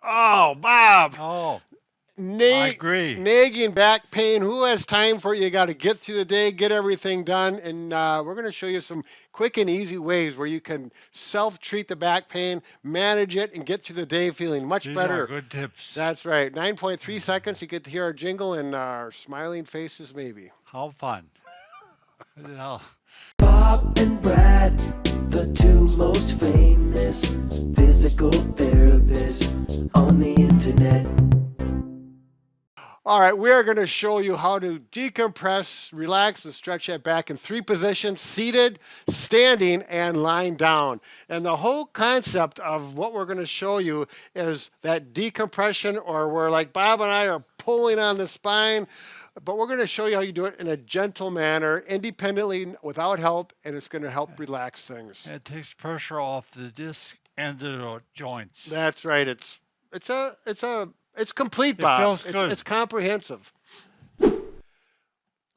Oh, Bob. Oh, I agree. Nagging back pain. Who has time for it? You got to get through the day, get everything done. And we're going to show you some quick and easy ways where you can self treat the back pain, manage it, and get through the day feeling much These are better. good tips. That's right. 9.3 seconds. You get to hear our jingle and our smiling faces, maybe. How fun. Well, Bob and Brad, the two most famous physical therapists on the internet. All right, we are going to show you how to decompress, relax, and stretch that back in 3 positions: seated, standing, and lying down. And the whole concept of what we're going to show you is that decompression, or where like Bob and I are pulling on the spine, but we're going to show you how you do it in a gentle manner, independently, without help, and it's going to help relax things. it takes pressure off the disc and the joints. That's right. It's complete, It Bob. feels good. It's comprehensive.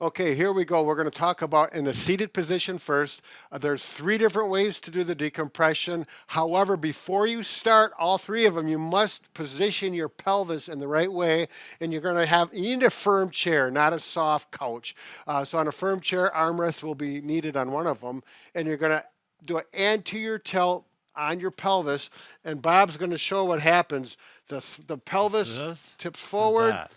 Okay, here we go. We're going to talk about in the seated position first. There's 3 different ways to do the decompression. However, before you start all 3 of them, you must position your pelvis in the right way, and you need a firm chair, not a soft couch. So on a firm chair, armrest will be needed on one of them, and you're going to do an anterior tilt on your pelvis, and Bob's going to show what happens. The pelvis This tips to forward, that.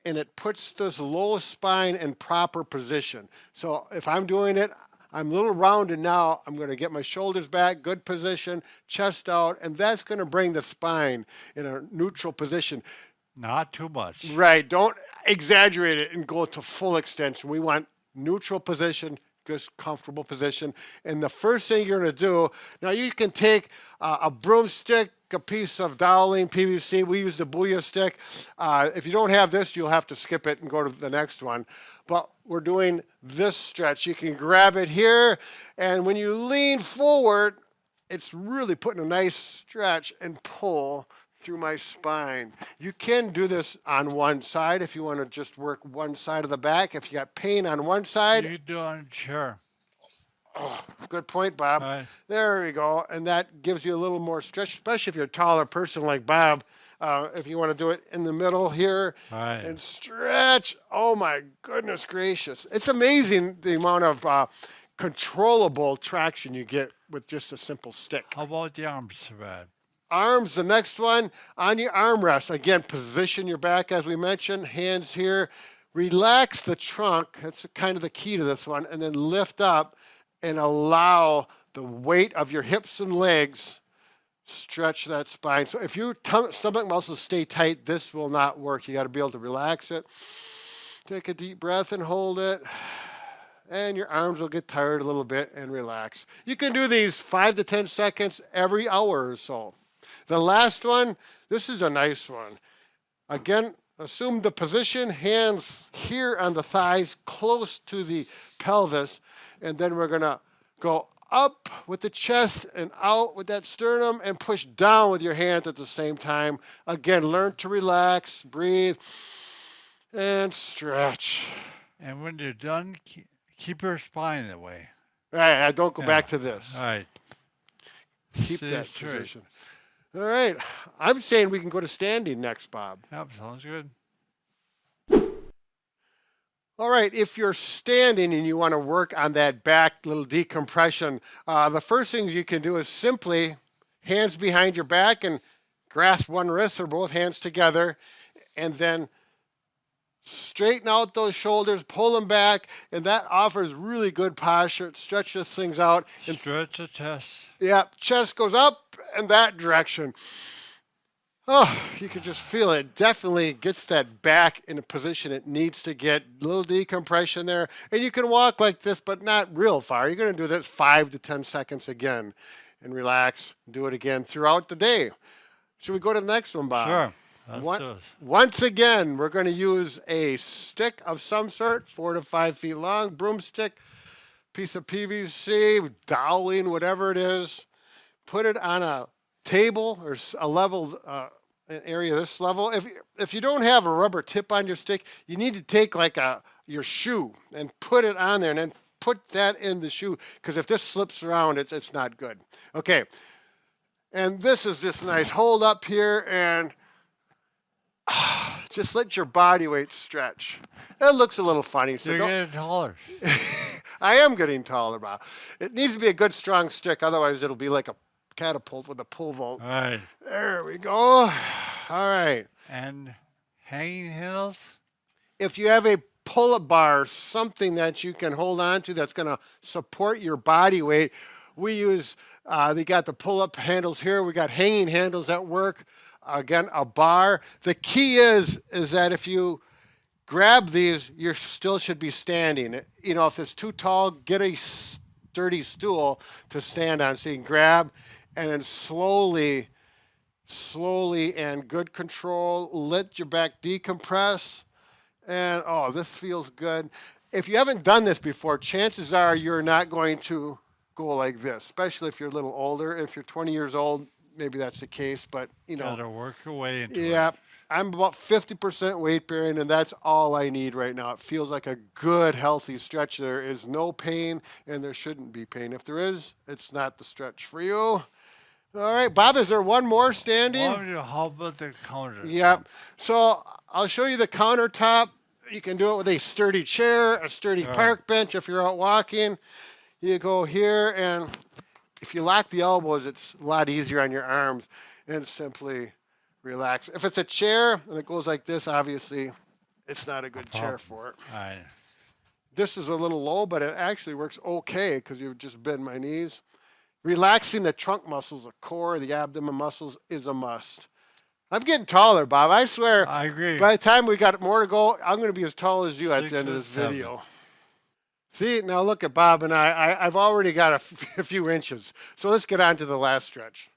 and it puts this low spine in proper position. So if I'm doing it, I'm a little rounded now. I'm going to get my shoulders back, good position, chest out, and that's going to bring the spine in a neutral position. Not too much. Right, don't exaggerate it and go to full extension. We want neutral position, just comfortable position. And the first thing you're going to do, now you can take a broomstick, a piece of doweling PVC. We use the Booyah stick. If you don't have this, you'll have to skip it and go to the next one. But we're doing this stretch. You can grab it here, and when you lean forward, it's really putting a nice stretch and pull through my spine. You can do this on one side if you want to just work one side of the back. If you got pain on one side, You do it on a chair. good point, Bob. Right. There we go. And that gives you a little more stretch, especially if you're a taller person like Bob. If you want to do it in the middle here Right. and stretch. Oh, my goodness gracious. It's amazing the amount of controllable traction you get with just a simple stick. How about the arms, Brad? Arms, the next one, on your armrest. Again, position your back as we mentioned, hands here. Relax the trunk. That's kind of the key to this one. And then lift up and allow the weight of your hips and legs stretch that spine. So if your stomach muscles stay tight, this will not work. You got to be able to relax it. Take a deep breath and hold it. And your arms will get tired a little bit and relax. You can do these 5 to 10 seconds every hour or so. The last one, this is a nice one. Again, assume the position, hands here on the thighs, close to the pelvis, and then we're going to go up with the chest and out with that sternum and push down with your hands at the same time. Again, learn to relax, breathe, and stretch. And when you're done, keep your spine that way. All right, don't go back to this. All right. Keep Stay that straight. position. All right. I'm saying we can go to standing next, Bob. Yep, sounds good. All right. If you're standing and you want to work on that back little decompression, the first things you can do is simply hands behind your back and grasp one wrist or both hands together, and then straighten out those shoulders, pull them back, and that offers really good posture. It stretches things out. And Stretch the chest. yeah, chest goes up in that direction. Oh, you can just feel it. Definitely gets that back in a position it needs to get. A little decompression there. And you can walk like this, but not real far. You're going to do this 5 to 10 seconds again. And relax. Do it again throughout the day. Should we go to the next one, Bob? Sure. Let's do it. Once again, we're going to use a stick of some sort, 4 to 5 feet long, broomstick, piece of PVC, doweling, whatever it is. Put it on a table or a level, an area this level. If you don't have a rubber tip on your stick, you need to take like your shoe and put it on there, and then put that in the shoe, because if this slips around, it's not good. Okay, and this is just nice. Hold up here and Just let your body weight stretch. That looks a little funny. So You're don't, getting taller. I am getting taller, Bob. It needs to be a good, strong stick. Otherwise, it'll be like a catapult with a pull vault. All right. There we go. All right. And hanging handles? If you have a pull-up bar, something that you can hold on to that's going to support your body weight, we use, they got the pull-up handles here. We got hanging handles at work. Again, a bar. The key is that if you grab these, you still should be standing. You know, if it's too tall, get a sturdy stool to stand on so you can grab and then slowly and good control, let your back decompress. And oh, this feels good. If you haven't done this before, chances are you're not going to go like this, especially if you're a little older. If you're 20 years old, maybe that's the case, but you know. Gotta work your way into Yeah, it. I'm about 50% weight bearing, and that's all I need right now. It feels like a good, healthy stretch. There is no pain, and there shouldn't be pain. If there is, it's not the stretch for you. All right, Bob, is there one more standing? How about the counter? Yep. So I'll show you the countertop. You can do it with a sturdy chair, a sturdy park bench if you're out walking. You go here, and if you lock the elbows, it's a lot easier on your arms, and simply relax. If it's a chair and it goes like this, obviously, it's not a good chair for it. All right. This is a little low, but it actually works okay because you've just bent my knees. Relaxing the trunk muscles, the core, the abdomen muscles is a must. I'm getting taller, Bob. I swear. I agree. By the time we got more to go, I'm going to be as tall as you at 6 the end of foot this 7. video. See, now look at Bob and I've already got a few inches. So let's get on to the last stretch.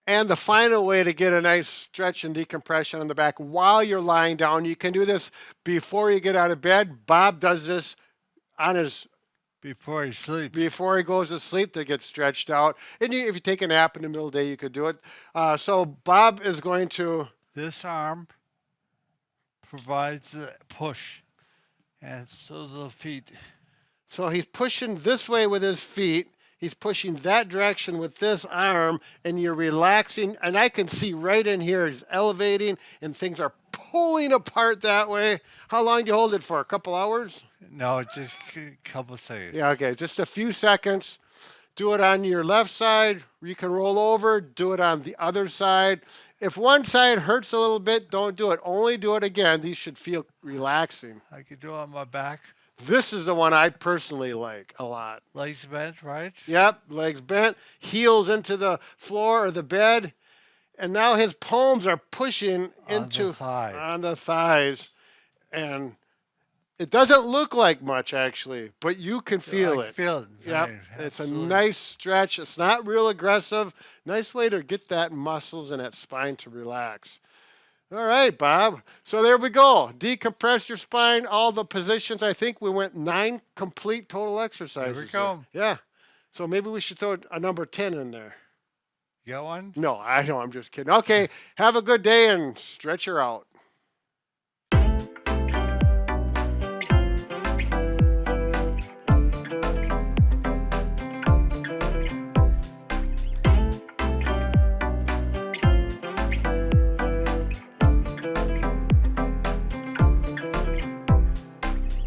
And the final way to get a nice stretch and decompression on the back while you're lying down, you can do this before you get out of bed. Bob does this on his Before he sleeps. before he goes to sleep to get stretched out. And if you take a nap in the middle of the day, you could do it. So Bob is going to, This arm provides the push. And so the feet. so he's pushing this way with his feet. He's pushing that direction with this arm, and you're relaxing. And I can see right in here, he's elevating, and things are pulling apart that way. How long do you hold it for? A couple hours? No, just a couple seconds. Yeah, okay, just a few seconds. Do it on your left side. You can roll over. Do it on the other side. If one side hurts a little bit, don't do it. Only do it again. These should feel relaxing. I could do it on my back. This is the one I personally like a lot. Legs bent, right? Yep, legs bent, heels into the floor or the bed. And now his palms are pushing into on the thighs. And it doesn't look like much, actually, but you can feel I it. feel it. Yep, Right, it's a absolutely. nice stretch. It's not real aggressive. Nice way to get that muscles and that spine to relax. All right, Bob. So there we go. Decompress your spine, all the positions. I think we went 9 complete total exercises. go. Yeah. So maybe we should throw a number 10 in there. You got one? No, I know. I'm just kidding. Okay. Have a good day and stretch her out.